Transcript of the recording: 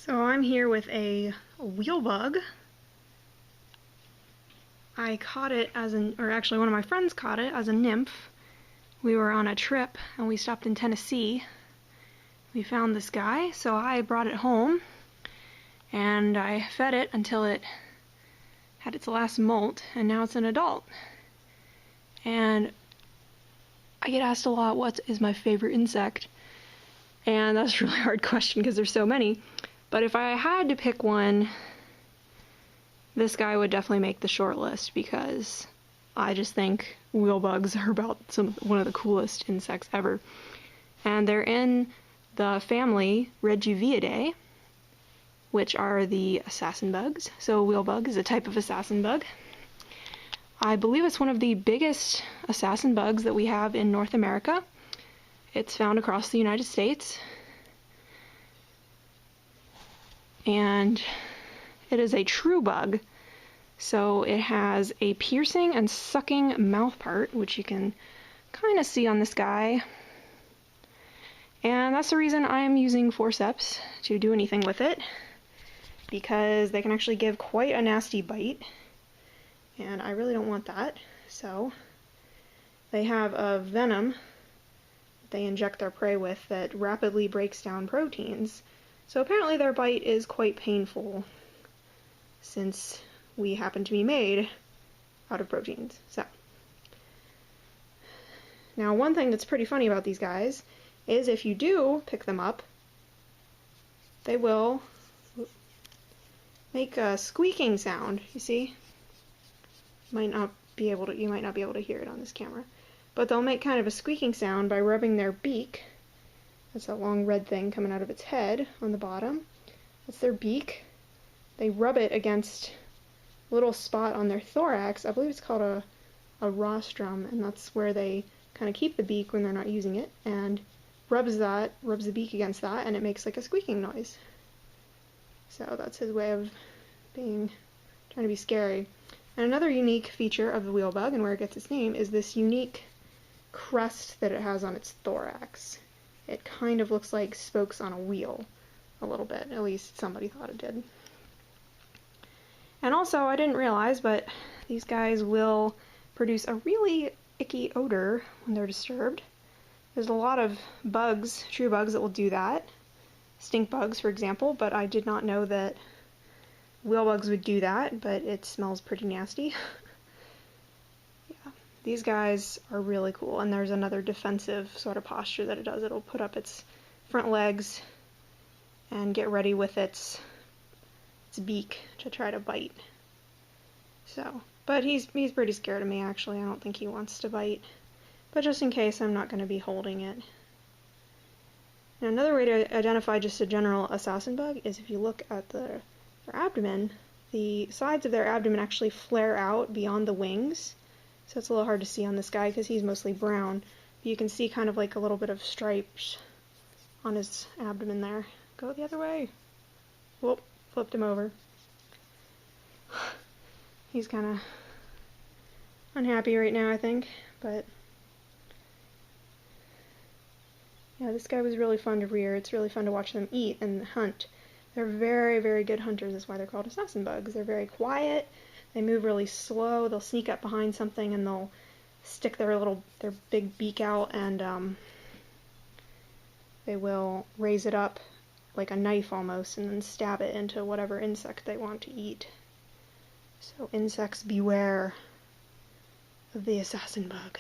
So I'm here with a wheel bug. I caught it or actually one of my friends caught it as a nymph. We were on a trip and we stopped in Tennessee. We found this guy, so I brought it home and I fed it until it had its last molt, and now it's an adult. And I get asked a lot, what is my favorite insect? And that's a really hard question because there's so many. But if I had to pick one, this guy would definitely make the short list because I just think wheel bugs are about one of the coolest insects ever. And they're in the family Rejuviidae, which are the assassin bugs. So a wheel bug is a type of assassin bug. I believe it's one of the biggest assassin bugs that we have in North America. It's found across the United States. And it is a true bug. So it has a piercing and sucking mouth part, which you can kind of see on this guy. And that's the reason I'm using forceps to do anything with it, because they can actually give quite a nasty bite, and I really don't want that. So they have a venom that they inject their prey with that rapidly breaks down proteins. So apparently their bite is quite painful, since we happen to be made out of proteins. So now, one thing that's pretty funny about these guys is if you do pick them up, they will make a squeaking sound. You see? You might not be able to hear it on this camera, but they'll make kind of a squeaking sound by rubbing their beak. That's a long red thing coming out of its head on the bottom. That's their beak. They rub it against a little spot on their thorax. I believe it's called a rostrum, and that's where they kind of keep the beak when they're not using it, and rubs the beak against that, and it makes like a squeaking noise. So that's his way of trying to be scary. And another unique feature of the wheel bug, and where it gets its name, is this unique crest that it has on its thorax. It kind of looks like spokes on a wheel, a little bit. At least somebody thought it did. And also, I didn't realize, but these guys will produce a really icky odor when they're disturbed. There's a lot of bugs, true bugs, that will do that. Stink bugs, for example, but I did not know that wheel bugs would do that, but it smells pretty nasty. Yeah, these guys are really cool, and there's another defensive sort of posture that it does. It'll put up its front legs and get ready with its beak to try to bite. So, but he's pretty scared of me, actually. I don't think he wants to bite. But just in case, I'm not going to be holding it. Now, another way to identify just a general assassin bug is if you look at their abdomen, the sides of their abdomen actually flare out beyond the wings. So it's a little hard to see on this guy because he's mostly brown. But you can see kind of like a little bit of stripes on his abdomen there. Go the other way. Whoop, flipped him over. He's kind of unhappy right now, I think, but yeah, this guy was really fun to rear. It's really fun to watch them eat and hunt. They're very, very good hunters. That's why they're called assassin bugs. They're very quiet. They move really slow. They'll sneak up behind something and they'll stick their big beak out, and they will raise it up like a knife almost and then stab it into whatever insect they want to eat. So insects beware of the assassin bug.